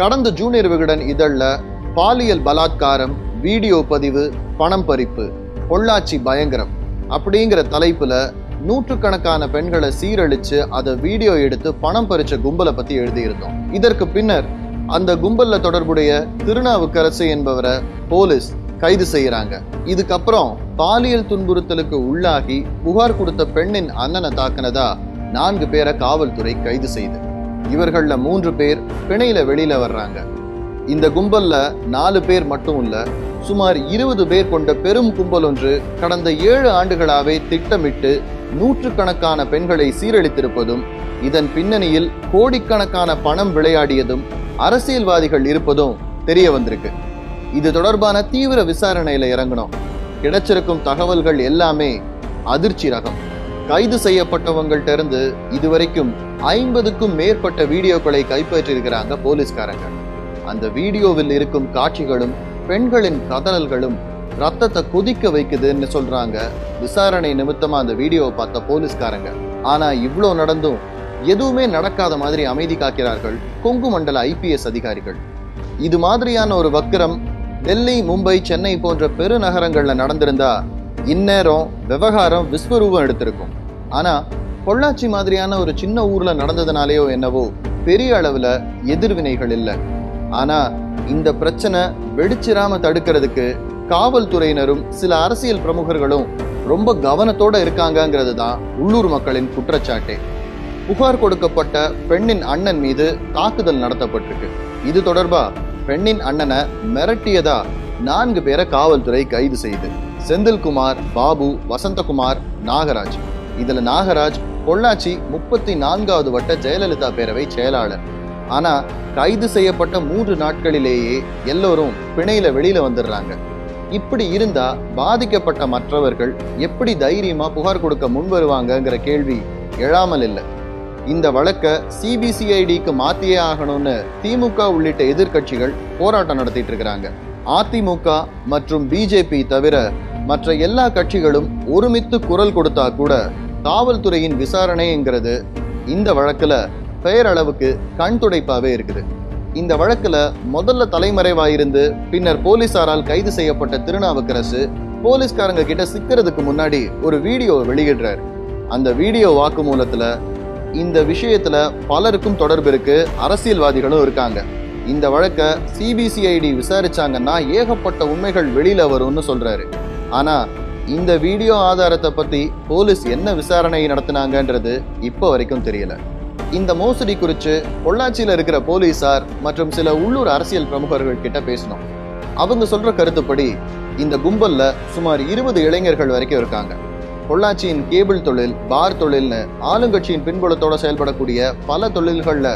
கடந்த ஜூனியர் விகடன் இதழ்ல பாலியல் பலாத்காரம், வீடியோ பதிவு, பணம் பறிப்பு, பொள்ளாச்சி பயங்கரம் அப்படிங்கிற தலைப்புல நூற்றுக்கணக்கான பெண்களை சீரழிச்சு அதை வீடியோ எடுத்து பணம் பறிச்ச கும்பலை பத்தி எழுதியிருந்தோம். இதற்கு பின்னர் அந்த கும்பல்ல தொடர்புடைய திருநாவுக்கரசு என்பவரை போலீஸ் கைது செய்யறாங்க. இதுக்கப்புறம் பாலியல் துன்புறுத்தலுக்கு உள்ளாகி புகார் கொடுத்த பெண்ணின் அண்ணனை தாக்குனதா 4 பேரை காவல்துறை கைது செய்து, இவர்கள்ல 3 பேர் பிணையில வெளியில வர்றாங்க. இந்த கும்பல்ல 4 பேர் மட்டும் இல்ல, சுமார் 20 பேர் கொண்ட பெரும் கும்பல் ஒன்று கடந்த 7 ஆண்டுகளாவே திட்டமிட்டு நூற்றுக்கணக்கான பெண்களை சீரழித்திருப்பதும், இதன் பின்னணியில் கோடிக்கணக்கான பணம் விளையாடியதும் அரசியல்வாதிகள் இருப்பதும் தெரிய வந்திருக்கு. இது தொடர்பான தீவிர விசாரணையில இறங்கணும். கிடைச்சிருக்கும் தகவல்கள் எல்லாமே அதிர்ச்சி ரகம். கைது செய்யப்பட்டவங்கள்ட்ட இருந்து இதுவரைக்கும் 50க்கும் மேற்பட்ட வீடியோக்களை கைப்பற்றியிருக்கிறாங்க போலீஸ்காரங்க. அந்த வீடியோவில் இருக்கும் காட்சிகளும் பெண்களின் கதறல்களும் ரத்தத்தை கொதிக்க வைக்குதுன்னு சொல்றாங்க விசாரணை நிமித்தமா அந்த வீடியோவை பார்த்த போலீஸ்காரங்க. ஆனா இவ்வளோ நடந்தும் எதுவுமே நடக்காத மாதிரி அமைதி காக்கிறார்கள் கொங்கு மண்டல IPS அதிகாரிகள். இது மாதிரியான ஒரு வக்கிரம் டெல்லி, மும்பை, சென்னை போன்ற பெருநகரங்கள்ல நடந்திருந்தா இந்நேரம் விவகாரம் விஸ்வரூபம் எடுத்திருக்கும். ஆனா பொள்ளாச்சி மாதிரியான ஒரு சின்ன ஊர்ல நடந்ததுனாலேயோ என்னவோ பெரிய அளவுல எதிர்வினைகள் இல்லை. ஆனா இந்த பிரச்சனை வெடிச்சிராம தடுக்கிறதுக்கு காவல்துறையினரும் சில அரசியல் பிரமுகர்களும் ரொம்ப கவனத்தோட இருக்காங்கிறது தான் உள்ளூர் மக்களின் குற்றச்சாட்டே. புகார் கொடுக்கப்பட்ட பெண்ணின் அண்ணன் மீது தாக்குதல் நடத்தப்பட்டிருக்கு. இது தொடர்பா பெண்ணின் அண்ணனை மிரட்டியதா 4 பேரை காவல்துறை கைது செய்து. செந்தில்குமார், பாபு, வசந்தகுமார், நாகராஜ். இதுல நாகராஜ் பொள்ளாச்சி 34வது வட்ட ஜெயலலிதா பேரவை செயலாளர். ஆனா கைது செய்யப்பட்ட 3 நாட்களிலேயே எல்லோரும் பிணையில வெளியில வந்துடுறாங்க. இப்படி இருந்தா பாதிக்கப்பட்ட மற்றவர்கள் எப்படி தைரியமா புகார் கொடுக்க முன் வருவாங்கங்கிற கேள்வி எழாமல் இல்லை. இந்த வழக்க CBCIDக்கு மாத்தியே ஆகணும்னு திமுக உள்ளிட்ட எதிர்கட்சிகள் போராட்டம் நடத்திட்டு இருக்கிறாங்க. அதிமுக மற்றும் BJP தவிர மற்ற எல்லா கட்சிகளும் ஒருமித்து குரல் கொடுத்தா கூட காவல்துறையின் விசாரணைங்கிறது இந்த வழக்குல பெயரளவுக்கு கண் துடைப்பாவே இருக்குது. இந்த வழக்குல முதல்ல தலைமறைவாயிருந்து பின்னர் போலீசாரால் கைது செய்யப்பட்ட திருநாவுக்கரசு போலீஸ்காரங்க கிட்ட சிக்கிறதுக்கு முன்னாடி ஒரு வீடியோவை வெளியிடுறாரு. அந்த வீடியோ வாக்குமூலத்துல இந்த விஷயத்துல பலருக்கும் தொடர்பு இருக்கு, அரசியல்வாதிகளும் இருக்காங்க. இந்த வழக்க CBCID விசாரிச்சாங்கன்னா ஏகப்பட்ட உண்மைகள் வெளியில வரும்னு சொல்றாரு. ஆனா இந்த வீடியோ ஆதாரத்தை பத்தி போலீஸ் என்ன விசாரணை நடத்தினாங்கன்றது இப்ப வரைக்கும் தெரியல. இந்த மோசடி குறித்து பொள்ளாச்சியில இருக்கிற போலீசார் மற்றும் சில உள்ளூர் அரசியல் பிரமுகர்கள் கிட்ட பேசணும். அவங்க சொல்ற கருத்துப்படி இந்த கும்பல்ல சுமார் 20 இளைஞர்கள் வரைக்கும் இருக்காங்க. பொள்ளாச்சியின் கேபிள் தொழில், பார் தொழில்னு ஆளுங்கட்சியின் பின்புலத்தோட செயல்படக்கூடிய பல தொழில்கள்ல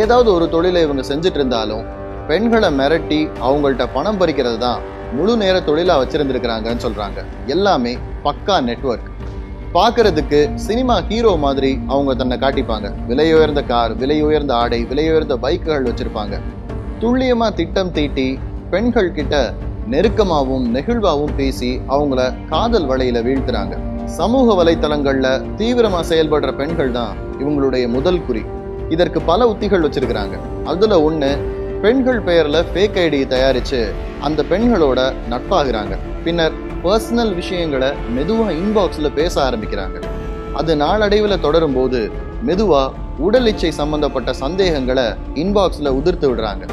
ஏதாவது ஒரு தொழிலை இவங்க செஞ்சுட்டு இருந்தாலும் பெண்களை மிரட்டி அவங்கள்ட்ட பணம் பறிக்கிறது தான் முழு நேர தொழிலா வச்சிருந்திருக்கிறாங்கன்னு சொல்றாங்க. எல்லாமே பக்கா நெட்வொர்க். பார்க்கறதுக்கு சினிமா ஹீரோ மாதிரி அவங்க தன்னை காட்டிப்பாங்க. விலையுயர்ந்த கார், விலையுயர்ந்த ஆடை, விலையுயர்ந்த பைக்குகள் வச்சிருப்பாங்க. துல்லியமா திட்டம் தீட்டி பெண்கள் கிட்ட நெருக்கமாகவும் நெகிழ்வாகவும் பேசி அவங்கள காதல் வலையில வீழ்த்துறாங்க. சமூக வலைத்தளங்கள்ல தீவிரமா செயல்படுற பெண்கள் தான் இவங்களுடைய முதல் குறி. இதற்கு பல உத்திகள் வச்சிருக்கிறாங்க. அதுல ஒண்ணு, பெண்கள் பெயர்ல ஃபேக் ஐடி தயாரிச்சு அந்த பெண்களோட நட்பாகிறாங்க. பின்னர் பர்சனல் விஷயங்களை மெதுவா இன்பாக்ஸ்ல பேச ஆரம்பிக்கிறாங்க. அது நாளடைவில் தொடரும் போது மெதுவா உடல் இச்சை சம்பந்தப்பட்ட சந்தேகங்களை இன்பாக்ஸ்ல உதிர்த்து விடுறாங்க.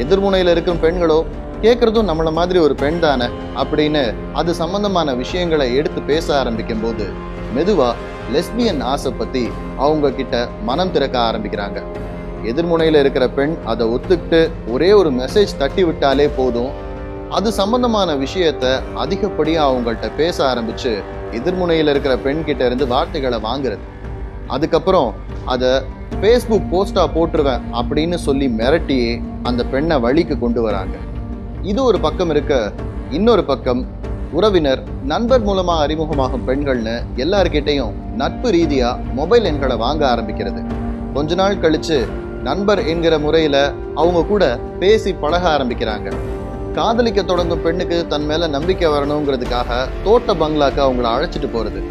எதிர்முனையில இருக்கும் பெண்களோ கேட்கறதும் நம்மள மாதிரி ஒரு பெண் தானே அப்படின்னு அது சம்பந்தமான விஷயங்களை எடுத்து பேச ஆரம்பிக்கும் போது மெதுவா லெஸ்பியன் ஆசை பத்தி அவங்க கிட்ட மனம் திறக்க ஆரம்பிக்கிறாங்க. எதிர்முனையில இருக்கிற பெண் அதை ஒத்துக்கிட்டு ஒரே ஒரு மெசேஜ் தட்டி விட்டாலே போதும், அது சம்பந்தமான விஷயத்த அதிகப்படியா அவங்கள்ட்ட பேச ஆரம்பிச்சு எதிர்முனையில இருக்கிற பெண் கிட்ட இருந்து வார்த்தைகளை வாங்குறது. அதுக்கப்புறம் அதை ஃபேஸ்புக் போஸ்டா போட்டுருவேன் அப்படின்னு சொல்லி மிரட்டியே அந்த பெண்ணை வழிக்கு கொண்டு வராங்க. இது ஒரு பக்கம் இருக்க, இன்னொரு பக்கம் உறவினர், நண்பர் மூலமா அறிமுகமாகும் பெண்கள்னு எல்லார்கிட்டையும் நட்பு ரீதியா மொபைல் எண்களை வாங்க ஆரம்பிக்கிறது. கொஞ்ச நாள் கழிச்சு நண்பர் என்கிற முறையில அவங்க கூட பேசி பழக ஆரம்பிக்கிறாங்க. காதலிக்க தொடங்கும் பெண்ணுக்கு தன் மேல நம்பிக்கை வரணுங்கிறதுக்காக தோட்ட பங்களாக்கு அவங்கள அழைச்சிட்டு போறது.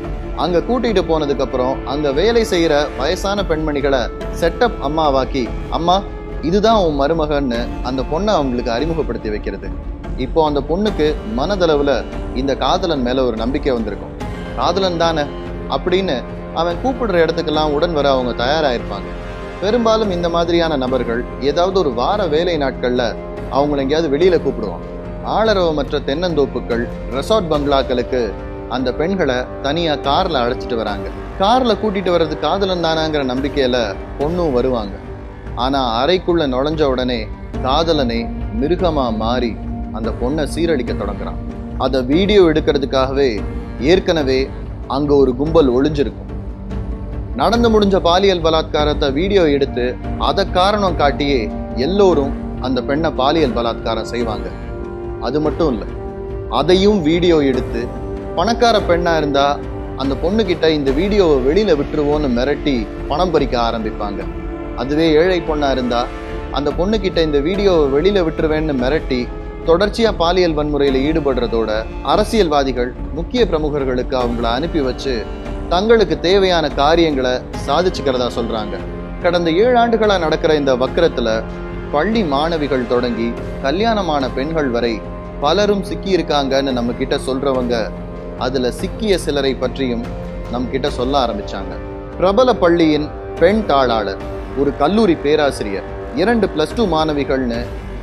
அங்க கூட்டிட்டு போனதுக்கு அப்புறம் அங்க வேலை செய்யற வயசான பெண்மணிகளை செட்டப் அம்மாவாக்கி, அம்மா இதுதான் உன் மருமகன்னு அந்த பொண்ணை அவங்களுக்கு அறிமுகப்படுத்தி வைக்கிறது. இப்போ அந்த பொண்ணுக்கு மனதளவுல இந்த காதலன் மேல ஒரு நம்பிக்கை வந்திருக்கும். காதலன் தானே அப்படின்னு அவன் கூப்பிடுற இடத்துக்கெல்லாம் உடன் வர அவங்க தயாராயிருப்பாங்க. பெரும்பாலும் இந்த மாதிரியான நபர்கள் ஏதாவது ஒரு வார வேலை நாட்கள்ல அவங்களை எங்கேயாவது வெளியில கூப்பிடுவாங்க. ஆளரவமற்ற தென்னந்தோப்புகள், ரெசார்ட் பங்களாக்களுக்கு அந்த பெண்களை தனியா கார்ல அழைச்சிட்டு வராங்க. கார்ல கூட்டிட்டு வர்றது காதலன் தானாங்கிற நம்பிக்கையில பொண்ணும் வருவாங்க. ஆனா அறைக்குள்ள நுழைஞ்ச உடனே காதலனே மிருகமா மாறி அந்த பொண்ணை சீரழிக்க தொடங்குறான். அதை வீடியோ எடுக்கிறதுக்காகவே ஏற்கனவே அங்க ஒரு கும்பல் ஒளிஞ்சிருக்கும். நடந்து முடிஞ்ச பாலியல் பலாத்காரத்தை வீடியோ எடுத்து அதை காரணம் காட்டியே எல்லோரும் அந்த பெண்ணை பாலியல் பலாத்காரம் செய்வாங்க. அது மட்டும் இல்லை, அதையும் வீடியோ எடுத்து பணக்கார பெண்ணா இருந்தா அந்த பொண்ணுகிட்ட இந்த வீடியோவை வெளியில விட்டுருவோன்னு மிரட்டி பணம் பறிக்க ஆரம்பிப்பாங்க. அதுவே ஏழை பொண்ணா இருந்தா அந்த பொண்ணுகிட்ட இந்த வீடியோவை வெளியில விட்டுருவேன்னு மிரட்டி தொடர்ச்சியா பாலியல் வன்முறையில ஈடுபடுறதோட அரசியல்வாதிகள், முக்கிய பிரமுகர்களுக்கு அவங்கள அனுப்பி வச்சு தங்களுக்கு தேவையான காரியங்களை சாதிச்சுக்கிறதா சொல்றாங்க. கடந்த 7 ஆண்டுகளா நடக்கிற இந்த வக்கரத்துல பள்ளி மாணவிகள் தொடங்கி கல்யாணமான பெண்கள் வரை பலரும் சிக்கி இருக்காங்கன்னு நம்ம கிட்ட சொல்றவங்க அதுல சிக்கிய சிலரை பற்றியும் நம்ம கிட்ட சொல்ல ஆரம்பிச்சாங்க. பிரபல பள்ளியின் பெண் தாளாளர், ஒரு கல்லூரி பேராசிரியர், 2 +2 மாணவிகள்னு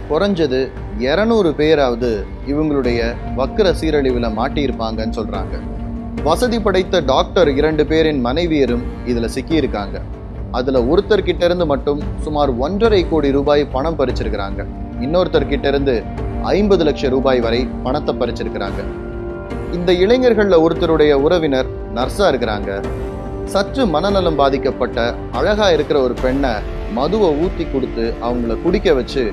குறைஞ்சது 200 பேராவது இவங்களுடைய வக்கர சீரழிவுல மாட்டியிருப்பாங்கன்னு சொல்றாங்க. வசதி படைத்த டாக்டர் 2 பேரின் மனைவியரும் இதுல சிக்கியிருக்காங்க. அதுல ஒருத்தர்கிட்ட இருந்து மட்டும் சுமார் 1.5 கோடி ரூபாய் பணம் பறிச்சிருக்கிறாங்க. இன்னொருத்தர்கிட்ட இருந்து 50 லட்சம் ரூபாய் வரை பணத்தை பறிச்சிருக்கிறாங்க. இந்த இளைஞர்கள்ல ஒருத்தருடைய உறவினர் நர்ஸா இருக்கிறாங்க. சற்று மனநலம் பாதிக்கப்பட்ட அழகா இருக்கிற ஒரு பெண்ணை மதுவை ஊத்தி கொடுத்து அவங்கள குடிக்க வச்சு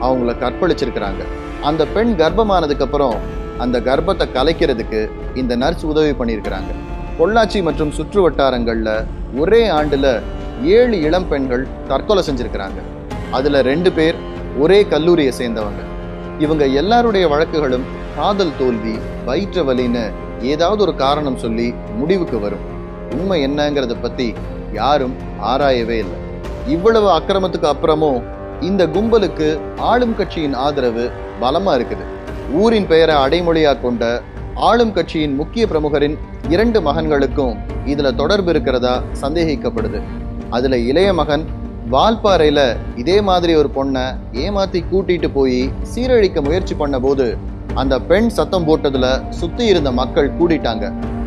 அவங்கள கற்பழிச்சிருக்கிறாங்க. அந்த பெண் கர்ப்பமானதுக்கு அப்புறம் அந்த கர்ப்பத்தை கலைக்கிறதுக்கு இந்த நர்ஸ் உதவி பண்ணியிருக்கிறாங்க. பொள்ளாச்சி மற்றும் சுற்று வட்டாரங்கள்ல ஒரே ஆண்டுல 7 இளம் பெண்கள் தற்கொலை செஞ்சிருக்கிறாங்க. அதுல 2 பேர் ஒரே கல்லூரியை சேர்ந்தவங்க. இவங்க எல்லாருடைய வழக்குகளும் காதல் தோல்வி, வயிற்று வலின்னு ஏதாவது ஒரு காரணம் சொல்லி முடிவுக்கு வரும். உண்மை என்னங்கிறத பத்தி யாரும் ஆராயவே இல்லை. இவ்வளவு அக்கிரமத்துக்கு அப்புறமும் இந்த கும்பலுக்கு ஆளும் கட்சியின் ஆதரவு பலமா இருக்குது. ஊரின் பெயரை அடைமொழியா கொண்ட ஆளும் கட்சியின் முக்கிய பிரமுகரின் 2 மகன்களுக்கும் இதுல தொடர்பு இருக்கிறதா சந்தேகிக்கப்படுது. அதுல இளைய மகன் வால்பாறையில இதே மாதிரி ஒரு பொண்ணை ஏமாத்தி கூட்டிட்டு போய் சீரழிக்க முயற்சி பண்ண போது அந்த பெண் சத்தம் போட்டதுல சுத்தி இருந்த மக்கள் கூடிட்டாங்க.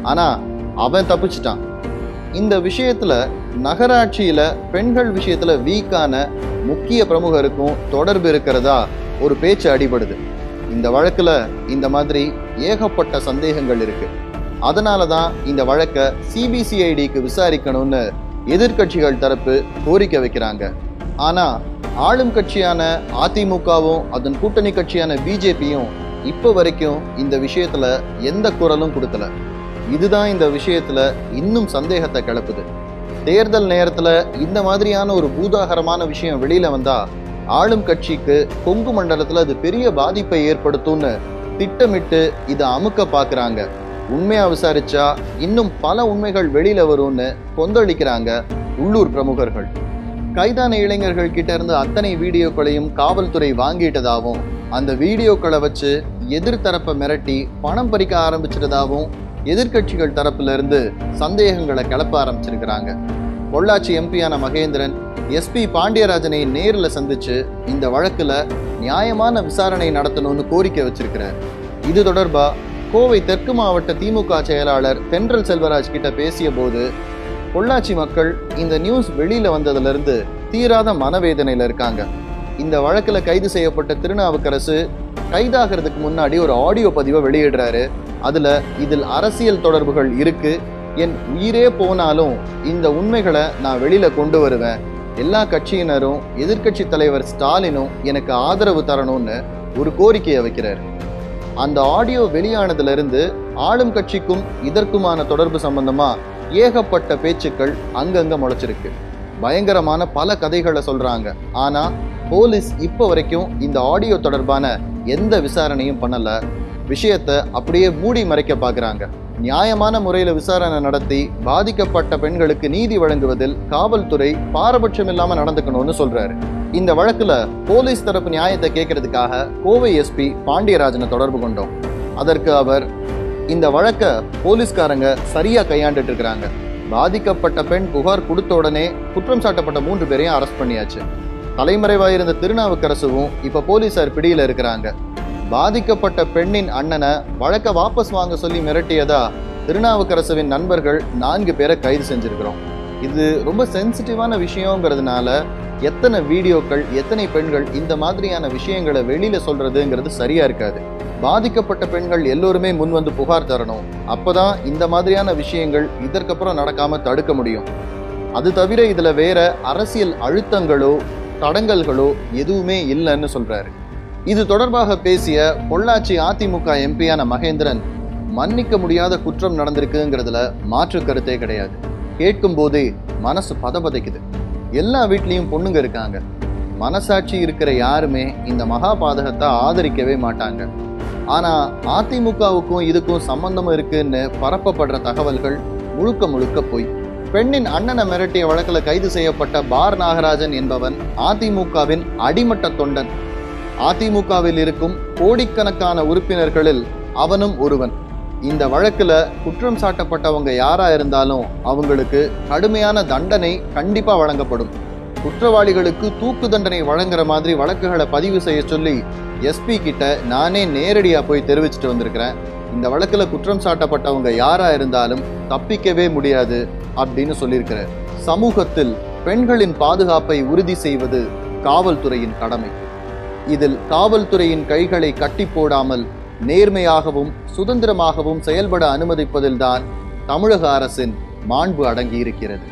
ஆனா அவன் தப்பிச்சிட்டான். இந்த விஷயத்துல நகராட்சியில பெண்கள் விஷயத்துல வீக்கான முக்கிய பிரமுகருக்கும் தொடர்பு இருக்கிறதா ஒரு பேச்சு அடிபடுது. இந்த வழக்குல இந்த மாதிரி ஏகப்பட்ட சந்தேகங்கள் இருக்கு. அதனாலதான் இந்த வழக்கை சிபிசிஐடிக்கு விசாரிக்கணும்னு எதிர்கட்சிகள் தரப்பு கோரிக்கை வைக்கிறாங்க. ஆனா ஆளும் கட்சியான அதிமுகவும் அதன் கூட்டணி கட்சியான பிஜேபியும் இப்ப வரைக்கும் இந்த விஷயத்துல எந்த குரலும் கொடுக்கல. இதுதான் இந்த விஷயத்துல இன்னும் சந்தேகத்தை கிளப்புது. தேர்தல் நேரத்துல இந்த மாதிரியான ஒரு பூதாகரமான விஷயம் வெளியில வந்தா ஆளும் கட்சிக்கு கொங்கு மண்டலத்துல அது பெரிய பாதிப்பை ஏற்படுத்தும்னு திட்டமிட்டு இதை அமுக்க பாக்குறாங்க. உண்மையா விசாரிச்சா இன்னும் பல உண்மைகள் வெளியில வரும்னு கொந்தளிக்கிறாங்க உள்ளூர் பிரமுகர்கள். கைதான இளைஞர்கள் கிட்ட இருந்து அத்தனை வீடியோக்களையும் காவல்துறை வாங்கிட்டதாகவும் அந்த வீடியோக்களை வச்சு எதிர்த்தரப்பை மிரட்டி பணம் பறிக்க ஆரம்பிச்சிட்டதாகவும் எதிர்கட்சிகள் தரப்புல இருந்து சந்தேகங்களை கிளப்ப ஆரம்பிச்சிருக்கிறாங்க. பொள்ளாச்சி எம்பியான மகேந்திரன் எஸ்பி பாண்டியராஜனை நேரில் சந்திச்சு இந்த வழக்குல நியாயமான விசாரணை நடத்தணும்னு கோரிக்கை வச்சிருக்கிறார். இது தொடர்பா கோவை தெற்கு மாவட்ட திமுக செயலாளர் தென்றல் செல்வராஜ் கிட்ட பேசிய போது பொள்ளாச்சி மக்கள் இந்த நியூஸ் வெளியில வந்ததுல இருந்து தீராத மனவேதனையில இருக்காங்க. இந்த வழக்குல கைது செய்யப்பட்ட திருநாவுக்கரசு கைதாகிறதுக்கு முன்னாடி ஒரு ஆடியோ பதிவை வெளியிடுறாரு. அதுல இதில் அரசியல் தொடர்புகள் இருக்கு, என் உயிரே போனாலும் இந்த உண்மைகளை நான் வெளியில கொண்டு வருவேன், எல்லா கட்சியினரும் எதிர்கட்சி தலைவர் ஸ்டாலினும் எனக்கு ஆதரவு தரணும்னு ஒரு கோரிக்கையை வைக்கிறார். அந்த ஆடியோ வெளியானதுல இருந்து ஆளும் கட்சிக்கும் இதற்குமான தொடர்பு சம்பந்தமா ஏகப்பட்ட பேச்சுக்கள் அங்கங்க முளைச்சிருக்கு. பயங்கரமான பல கதைகளை சொல்றாங்க. ஆனா போலீஸ் இப்ப வரைக்கும் இந்த ஆடியோ தொடர்பான எந்த விசாரணையும் பண்ணல. விஷயத்தை அப்படியே மூடி மறைக்க பார்க்குறாங்க. நியாயமான முறையில் விசாரணை நடத்தி பாதிக்கப்பட்ட பெண்களுக்கு நீதி வழங்குவதில் காவல்துறை பாரபட்சம் இல்லாம நடந்துக்கணும்னு சொல்றாரு. இந்த வழக்குல போலீஸ் தரப்பு நியாயத்தை கேட்கறதுக்காக கோவை எஸ்பி பாண்டியராஜனை தொடர்பு கொண்டோம். அதற்கு அவர், இந்த வழக்க போலீஸ்காரங்க சரியா கையாண்டுட்டு இருக்கிறாங்க. பாதிக்கப்பட்ட பெண் புகார் கொடுத்த உடனே குற்றம் சாட்டப்பட்ட 3 பேரையும் அரெஸ்ட் பண்ணியாச்சு. தலைமறைவாயிருந்த திருநாவுக்கரசுவும் இப்ப போலீசார் பிடியில இருக்கிறாங்க. பாதிக்கப்பட்ட பெண்ணின் அண்ணனை வழக்க வாபஸ் வாங்க சொல்லி மிரட்டியதா திருநாவுக்கரசுவின் நண்பர்கள் 4 பேரை கைது செஞ்சிருக்கிறோம். இது ரொம்ப சென்சிட்டிவான விஷயங்கிறதுனால எத்தனை வீடியோக்கள், எத்தனை பெண்கள் இந்த மாதிரியான விஷயங்களை வெளியில சொல்றதுங்கிறது சரியா இருக்காது. பாதிக்கப்பட்ட பெண்கள் எல்லோருமே முன் வந்து புகார் தரணும். அப்பதான் இந்த மாதிரியான விஷயங்கள் இதற்கப்புறம் நடக்காம தடுக்க முடியும். அது தவிர இதுல வேற அரசியல் அழுத்தங்களோ தடங்கல்களோ எதுவுமே இல்லைன்னு சொல்றாரு. இது தொடர்பாக பேசிய பொள்ளாச்சி அதிமுக எம்பியான மகேந்திரன், மன்னிக்க முடியாத குற்றம் நடந்திருக்குங்கிறதுல மாற்று கருத்தே கிடையாது. கேட்கும் போதே மனசு பதபதைக்குது. எல்லா வீட்லயும் பொண்ணுங்க இருக்காங்க. மனசாட்சி இருக்கிற யாருமே இந்த மகாபாதகத்தை ஆதரிக்கவே மாட்டாங்க. ஆனா அதிமுகவுக்கும் இதுக்கும் சம்பந்தம் இருக்குன்னு பரப்பப்படுற தகவல்கள் முழுக்க முழுக்க போய். பெண்ணின் அண்ணனை மிரட்டிய வழக்கில் கைது செய்யப்பட்ட பார் நாகராஜன் என்பவன் அதிமுகவின் அடிமட்ட தொண்டன். அதிமுகவில் இருக்கும் கோடிக்கணக்கான உறுப்பினர்களில் அவனும் ஒருவன். இந்த வழக்குல குற்றம் சாட்டப்பட்டவங்க யாரா இருந்தாலும் அவங்களுக்கு கடுமையான தண்டனை கண்டிப்பா வழங்கப்படும். குற்றவாளிகளுக்கு தூக்கு தண்டனை வழங்குற மாதிரி வழக்குகளை பதிவு செய்ய சொல்லி எஸ்பி கிட்ட நானே நேரடியா போய் தெரிவிச்சுட்டு வந்திருக்கிறேன். இந்த வழக்குல குற்றம் சாட்டப்பட்டவங்க யாரா இருந்தாலும் தப்பிக்கவே முடியாது அப்படின்னு சொல்லியிருக்கிறார். சமூகத்தில் பெண்களின் பாதுகாப்பை உறுதி செய்வது காவல்துறையின் கடமை. இதில் காவல்துறையின் கைகளை கட்டி போடாமல் நேர்மையாகவும் சுதந்திரமாகவும் செயல்பட அனுமதிப்பதில்தான் தமிழக அரசின் மாண்பு அடங்கியிருக்கிறது.